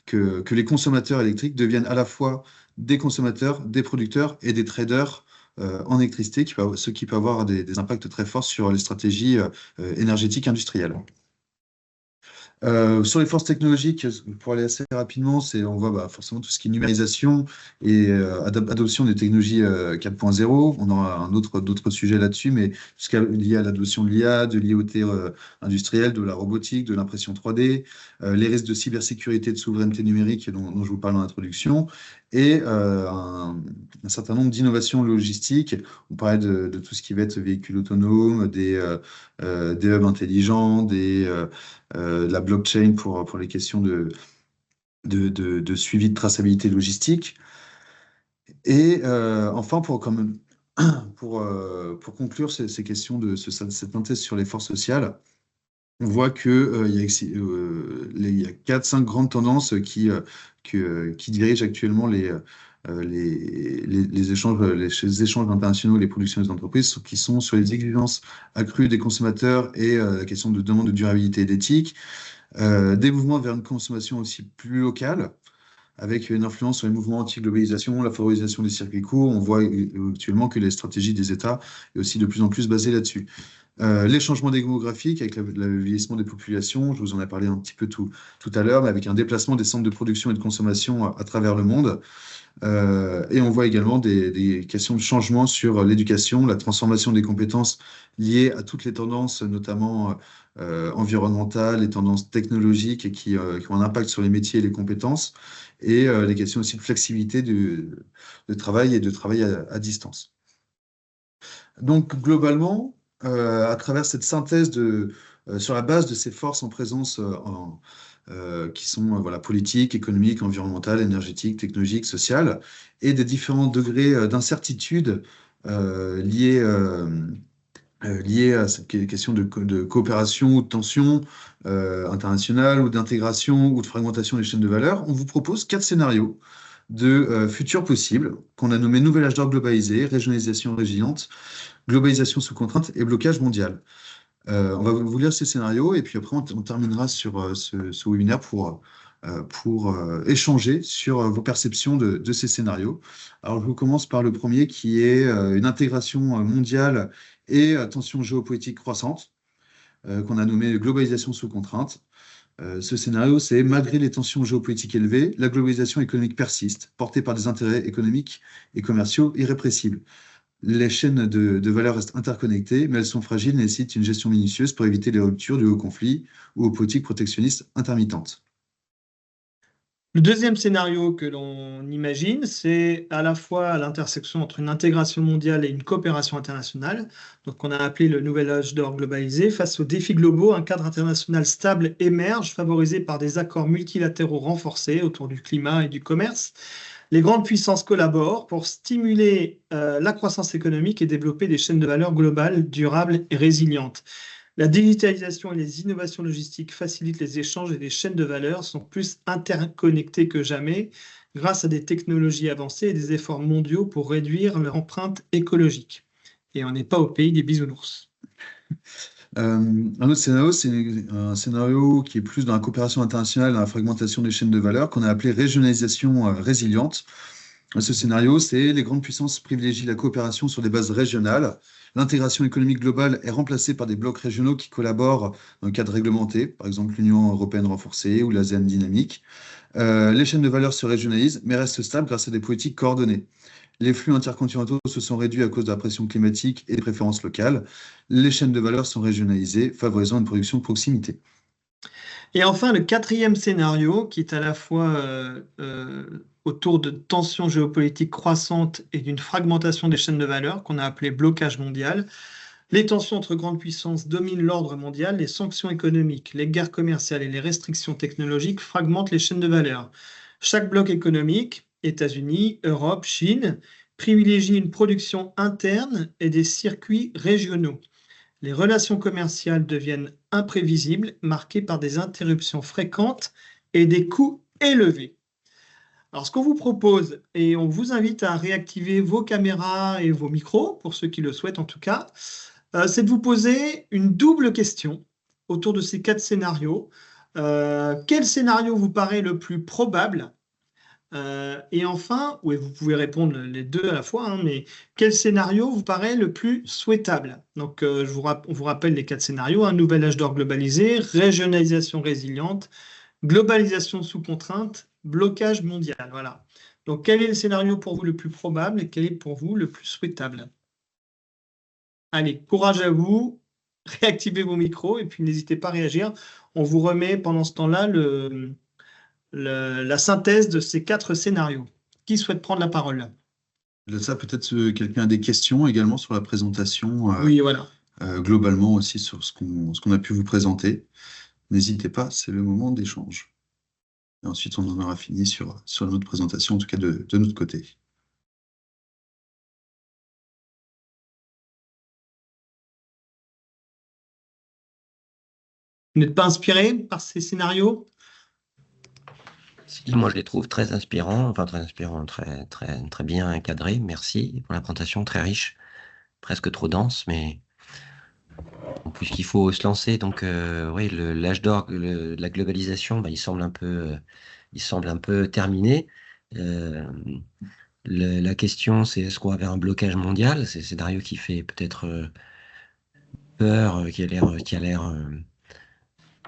que les consommateurs électriques deviennent à la fois des consommateurs, des producteurs et des traders en électricité, ce qui peut avoir des impacts très forts sur les stratégies énergétiques industrielles. Sur les forces technologiques, pour aller assez rapidement, on voit forcément tout ce qui est numérisation et adoption des technologies 4.0. On aura d'autres sujets là-dessus, mais tout ce qui est lié à l'adoption de l'IA, de l'IoT industrielle, de la robotique, de l'impression 3D, les risques de cybersécurité, de souveraineté numérique dont je vous parle en introduction, et un certain nombre d'innovations logistiques. On parlait de tout ce qui va être véhicules autonomes, des hubs intelligents, de la blockchain pour les questions de suivi de traçabilité logistique. Et enfin, pour conclure ces questions cette synthèse sur les forces sociales, on voit il y a 4-5 grandes tendances qui dirigent actuellement les échanges internationaux et les productions des entreprises, qui sont sur les exigences accrues des consommateurs et la question de demande de durabilité et d'éthique, des mouvements vers une consommation aussi plus locale, avec une influence sur les mouvements anti-globalisation, la favorisation des circuits courts. On voit actuellement que les stratégies des États est aussi de plus en plus basée là-dessus. Les changements démographiques avec le vieillissement des populations, je vous en ai parlé un petit peu tout à l'heure, mais avec un déplacement des centres de production et de consommation à travers le monde. Et on voit également des questions de changement sur l'éducation, la transformation des compétences liées à toutes les tendances, notamment environnementales, les tendances technologiques et qui ont un impact sur les métiers et les compétences, et les questions aussi de flexibilité de travail et de travail à distance. Donc, globalement, à travers cette synthèse sur la base de ces forces en présence qui sont voilà, politiques, économiques, environnementales, énergétiques, technologiques, sociales, et des différents degrés d'incertitude liés, liés à cette question de coopération ou de tension internationale ou d'intégration ou de fragmentation des chaînes de valeur, on vous propose 4 scénarios de futurs possibles qu'on a nommé Nouvel âge d'or globalisé, régionalisation résiliente, globalisation sous contrainte et blocage mondial. On va vous lire ces scénarios et puis après on terminera sur ce webinaire pour échanger sur vos perceptions de ces scénarios. Alors je vous commence par le premier qui est une intégration mondiale et tension géopolitique croissante qu'on a nommé globalisation sous contrainte. Ce scénario, c'est malgré les tensions géopolitiques élevées, la globalisation économique persiste, portée par des intérêts économiques et commerciaux irrépressibles. Les chaînes de valeur restent interconnectées, mais elles sont fragiles et nécessitent une gestion minutieuse pour éviter les ruptures dues aux conflits ou aux politiques protectionnistes intermittentes. Le deuxième scénario que l'on imagine, c'est à la fois l'intersection entre une intégration mondiale et une coopération internationale, donc qu'on a appelé le nouvel âge d'or globalisé. Face aux défis globaux, un cadre international stable émerge, favorisé par des accords multilatéraux renforcés autour du climat et du commerce. Les grandes puissances collaborent pour stimuler la croissance économique et développer des chaînes de valeur globales, durables et résilientes. La digitalisation et les innovations logistiques facilitent les échanges et les chaînes de valeur sont plus interconnectées que jamais grâce à des technologies avancées et des efforts mondiaux pour réduire leur empreinte écologique. Et on n'est pas au pays des bisounours. Un autre scénario, c'est un scénario qui est plus dans la coopération internationale, dans la fragmentation des chaînes de valeur, qu'on a appelé régionalisation résiliente. Ce scénario, c'est les grandes puissances privilégient la coopération sur des bases régionales. L'intégration économique globale est remplacée par des blocs régionaux qui collaborent dans le cadre réglementé, par exemple l'Union européenne renforcée ou l'ASEAN dynamique. Les chaînes de valeur se régionalisent, mais restent stables grâce à des politiques coordonnées. Les flux intercontinentaux se sont réduits à cause de la pression climatique et des préférences locales. Les chaînes de valeur sont régionalisées, favorisant une production de proximité. Et enfin, le quatrième scénario, qui est à la fois autour de tensions géopolitiques croissantes et d'une fragmentation des chaînes de valeur, qu'on a appelé blocage mondial. Les tensions entre grandes puissances dominent l'ordre mondial, les sanctions économiques, les guerres commerciales et les restrictions technologiques fragmentent les chaînes de valeur. Chaque bloc économique, États-Unis, Europe, Chine, privilégie une production interne et des circuits régionaux. Les relations commerciales deviennent imprévisibles, marquées par des interruptions fréquentes et des coûts élevés. Alors, ce qu'on vous propose, et on vous invite à réactiver vos caméras et vos micros, pour ceux qui le souhaitent en tout cas, c'est de vous poser une double question autour de ces 4 scénarios. Quel scénario vous paraît le plus probable? Et enfin, oui, vous pouvez répondre les deux à la fois, hein, mais quel scénario vous paraît le plus souhaitable? Donc, on vous rappelle les 4 scénarios, un nouvel âge d'or globalisé, régionalisation résiliente, globalisation sous contrainte, blocage mondial. Voilà. Donc, quel est le scénario pour vous le plus probable et quel est pour vous le plus souhaitable? Allez, courage à vous, réactivez vos micros et puis n'hésitez pas à réagir. On vous remet pendant ce temps-là la synthèse de ces 4 scénarios. Qui souhaite prendre la parole? Ça, peut-être quelqu'un a des questions également sur la présentation, Oui, voilà. globalement aussi sur ce qu'on a pu vous présenter. N'hésitez pas, c'est le moment d'échange. Et ensuite, on en aura fini sur notre présentation, en tout cas de notre côté. Vous n'êtes pas inspiré par ces scénarios? Si, moi je les trouve très inspirants, très bien encadrés. Merci pour la présentation, très riche, presque trop dense, mais puisqu'il faut se lancer. Donc, oui, l'âge d'or de la globalisation, il semble un peu terminé. La question, c'est est-ce qu'on va vers un blocage mondial? C'est le scénario qui fait peut-être peur, qui a l'air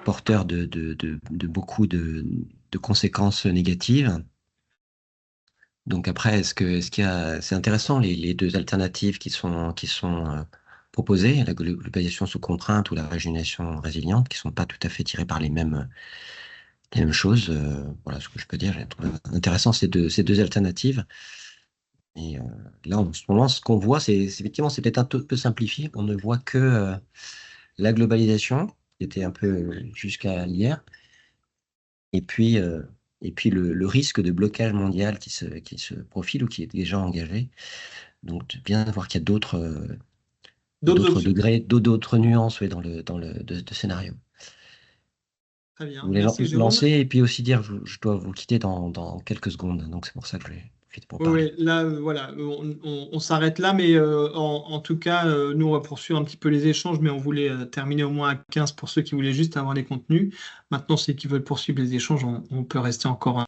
porteur de beaucoup de conséquences négatives. Donc après, est-ce qu'il y a, c'est intéressant les deux alternatives qui sont proposées, la globalisation sous contrainte ou la régionalisation résiliente, qui sont pas tout à fait tirées par les mêmes choses. Voilà ce que je peux dire. J'ai trouvé intéressant ces deux alternatives. Et là, en ce moment, ce qu'on voit, effectivement, c'est peut-être un peu simplifié. On ne voit que la globalisation, qui était un peu jusqu'à hier, et puis, euh, et puis le risque de blocage mondial qui se profile ou qui est déjà engagé. Donc, bien voir qu'il y a D'autres d'autres options. degrés, d'autres nuances ouais, de scénario. Très Je bien. voulais Merci, Jérôme. lancer et puis aussi dire, je dois vous quitter dans quelques secondes. Donc, c'est pour ça que je vais profiter pour Oui, parler. oui, là, voilà, on s'arrête là, mais en tout cas, nous, on va poursuivre un petit peu les échanges, mais on voulait terminer au moins à 15 pour ceux qui voulaient juste avoir les contenus. Maintenant, ceux qui veulent poursuivre les échanges, on peut rester encore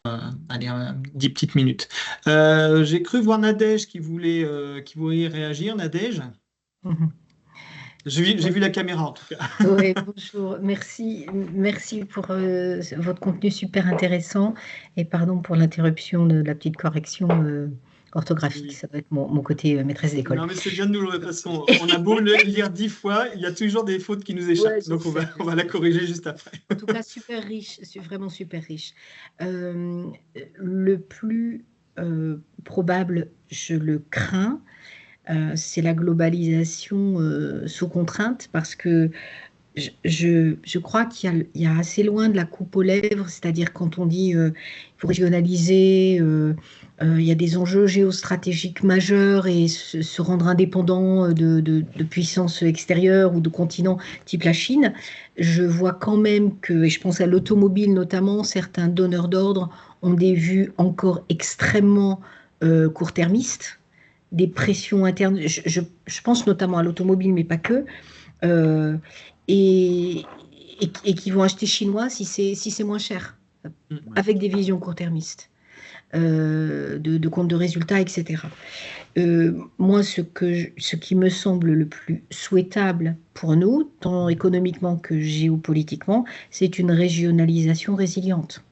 allez, 10 petites minutes. J'ai cru voir Nadège qui voulait réagir. Nadège, Mhm. j'ai vu la caméra en tout cas. Oui, bonjour. Merci pour votre contenu super intéressant et pardon pour l'interruption de la petite correction orthographique. Oui. Ça doit être mon côté maîtresse d'école. Non, mais c'est bien de nous le de toute façon, on a beau le lire 10 fois, il y a toujours des fautes qui nous échappent. Ouais, je Donc, sais, on je va la sais. corriger juste après. En tout cas, super riche, vraiment super riche. Euh, le plus probable, je le crains, c'est la globalisation sous contrainte parce que je crois il y a assez loin de la coupe aux lèvres, c'est-à-dire quand on dit il faut régionaliser, il y a des enjeux géostratégiques majeurs et se rendre indépendant de puissances extérieures ou de continents type la Chine. Je vois quand même que, et je pense à l'automobile notamment, certains donneurs d'ordre ont des vues encore extrêmement court-termistes, des pressions internes. Je pense notamment à l'automobile, mais pas que euh, et, et qui vont acheter chinois si c'est moins cher, avec des visions court-termistes, de compte de résultats, etc. Moi, ce qui me semble le plus souhaitable pour nous, tant économiquement que géopolitiquement, c'est une régionalisation résiliente.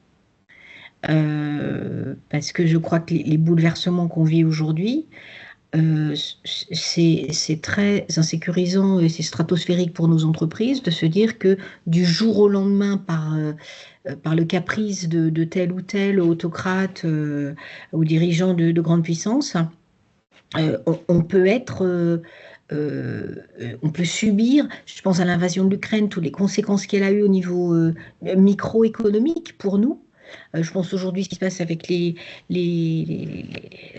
Parce que je crois que les bouleversements qu'on vit aujourd'hui, euh, c'est très insécurisant et c'est stratosphérique pour nos entreprises de se dire que du jour au lendemain, par le caprice de tel ou tel autocrate ou dirigeant de grande puissance, on peut être, on peut subir, je pense à l'invasion de l'Ukraine, toutes les conséquences qu'elle a eues au niveau microéconomique pour nous. Je pense aujourd'hui à ce qui se passe avec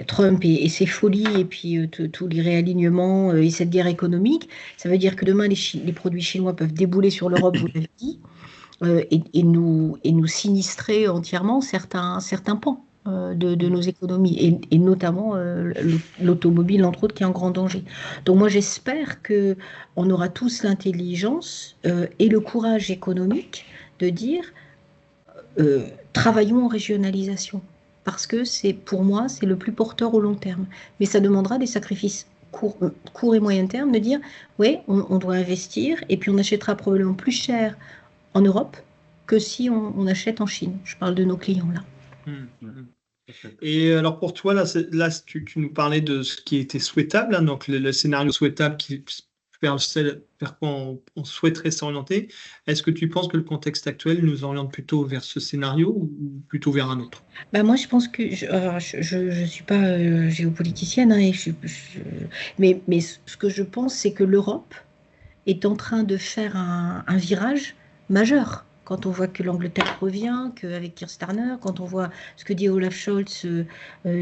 Trump et ses folies et puis tous les réalignements et cette guerre économique. Ça veut dire que demain, les produits chinois peuvent débouler sur l'Europe, vous l'avez dit, et nous sinistrer entièrement certains pans de nos économies, et notamment l'automobile, entre autres, qui est en grand danger. Donc moi, j'espère qu'on aura tous l'intelligence et le courage économique de dire travaillons en régionalisation, parce que pour moi, c'est le plus porteur au long terme. Mais ça demandera des sacrifices court et moyen terme, de dire, oui, on doit investir, et puis on achètera probablement plus cher en Europe que si on achète en Chine. Je parle de nos clients là. Et alors pour toi, là tu nous parlais de ce qui était souhaitable, hein, donc le scénario souhaitable vers quoi on souhaiterait s'orienter. Est-ce que tu penses que le contexte actuel nous oriente plutôt vers ce scénario ou plutôt vers un autre? Bah moi, je pense que je suis pas géopoliticienne, hein, mais ce que je pense, c'est que l'Europe est en train de faire un virage majeur. Quand on voit que l'Angleterre revient, qu'avec Keir Starmer, quand on voit ce que dit Olaf Scholz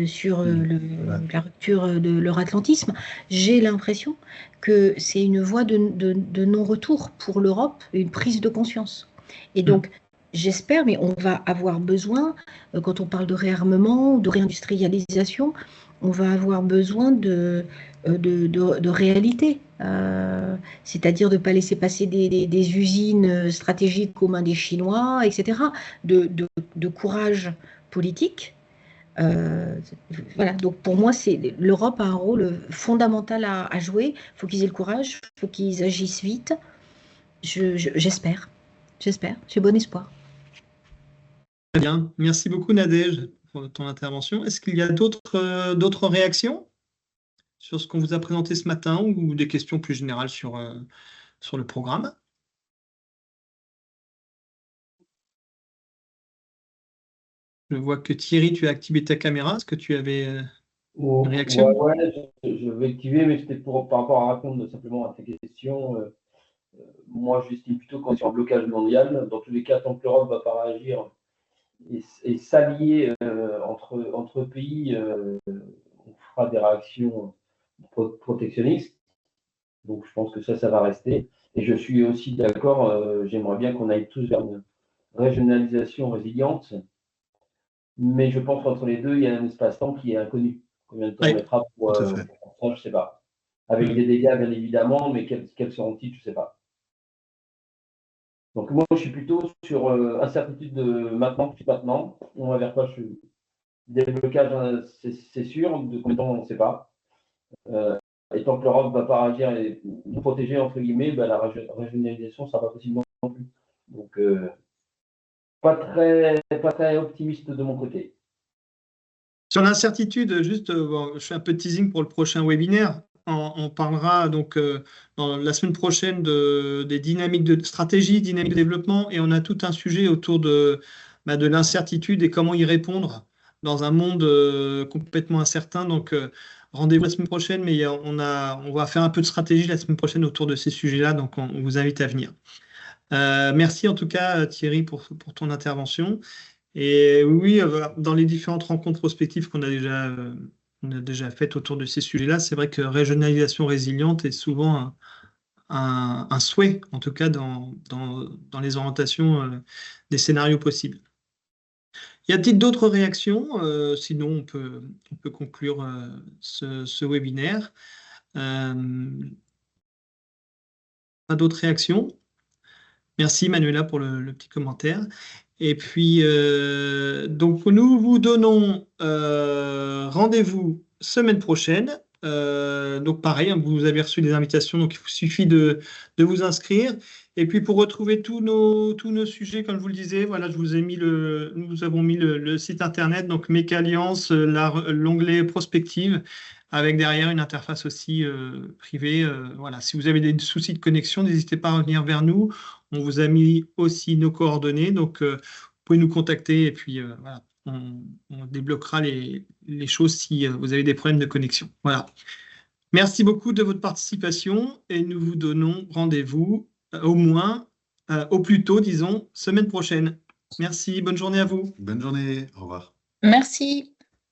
sur la rupture de l'euratlantisme, j'ai l'impression que c'est une voie de non-retour pour l'Europe, une prise de conscience. Et donc, j'espère, mais on va avoir besoin, quand on parle de réarmement, de réindustrialisation, on va avoir besoin de réalité. C'est-à-dire de ne pas laisser passer des usines stratégiques aux mains des Chinois, etc. De courage politique, Voilà, donc pour moi, l'Europe a un rôle fondamental à jouer. Il faut qu'ils aient le courage, il faut qu'ils agissent vite. J'espère, j'ai bon espoir. Très bien. Merci beaucoup, Nadège, pour ton intervention. Est-ce qu'il y a d'autres réactions sur ce qu'on vous a présenté ce matin ou des questions plus générales sur le programme? Je vois que Thierry, tu as activé ta caméra. Est-ce que tu avais une réaction? Ouais, je vais activer, mais c'était par rapport à répondre simplement à tes questions. Moi, j'estime plutôt qu'on est sur un blocage mondial. Dans tous les cas, tant que l'Europe ne va pas réagir et s'allier entre pays, on fera des réactions protectionnistes. Donc, je pense que ça va rester. Et je suis aussi d'accord, j'aimerais bien qu'on aille tous vers une régionalisation résiliente. Mais je pense qu'entre les deux, il y a un espace-temps qui est inconnu. Combien de temps on mettra pour tout à fait. faire ça, je ne sais pas. Avec des dégâts, bien évidemment, mais quels seront-ils, je ne sais pas. Donc moi, je suis plutôt sur incertitude de maintenant. On va vers quoi déblocage, c'est sûr. De combien de temps, on ne sait pas. Et tant que l'Europe ne va pas réagir et nous protéger, entre guillemets, la régionalisation ne sera pas possible non plus. Donc, pas très optimiste de mon côté. Sur l'incertitude, juste, je fais un peu de teasing pour le prochain webinaire. On parlera donc dans la semaine prochaine des dynamiques de stratégie, dynamique de développement, et on a tout un sujet autour de l'incertitude et comment y répondre dans un monde complètement incertain. Donc, rendez-vous la semaine prochaine, mais on va faire un peu de stratégie la semaine prochaine autour de ces sujets-là, donc on vous invite à venir. Merci en tout cas, Thierry, pour ton intervention. Et oui, dans les différentes rencontres prospectives qu'on a déjà faites autour de ces sujets-là, c'est vrai que régionalisation résiliente est souvent un souhait, en tout cas dans les orientations des scénarios possibles. Y a-t-il d'autres réactions? Sinon, on peut conclure ce webinaire. Pas d'autres réactions? Merci Manuela pour le petit commentaire. Et puis, donc nous vous donnons rendez-vous semaine prochaine. Donc pareil, hein, vous avez reçu des invitations, donc il vous suffit de vous inscrire. Et puis pour retrouver tous nos sujets, comme je vous le disais, voilà, nous avons mis le site internet, donc Mécalliance, l'onglet prospective, avec derrière une interface aussi privée. Voilà, si vous avez des soucis de connexion, n'hésitez pas à revenir vers nous. On vous a mis aussi nos coordonnées, donc vous pouvez nous contacter et puis voilà, on débloquera les choses si vous avez des problèmes de connexion. Voilà. Merci beaucoup de votre participation et nous vous donnons rendez-vous au plus tôt, disons, semaine prochaine. Merci, bonne journée à vous. Bonne journée, au revoir. Merci.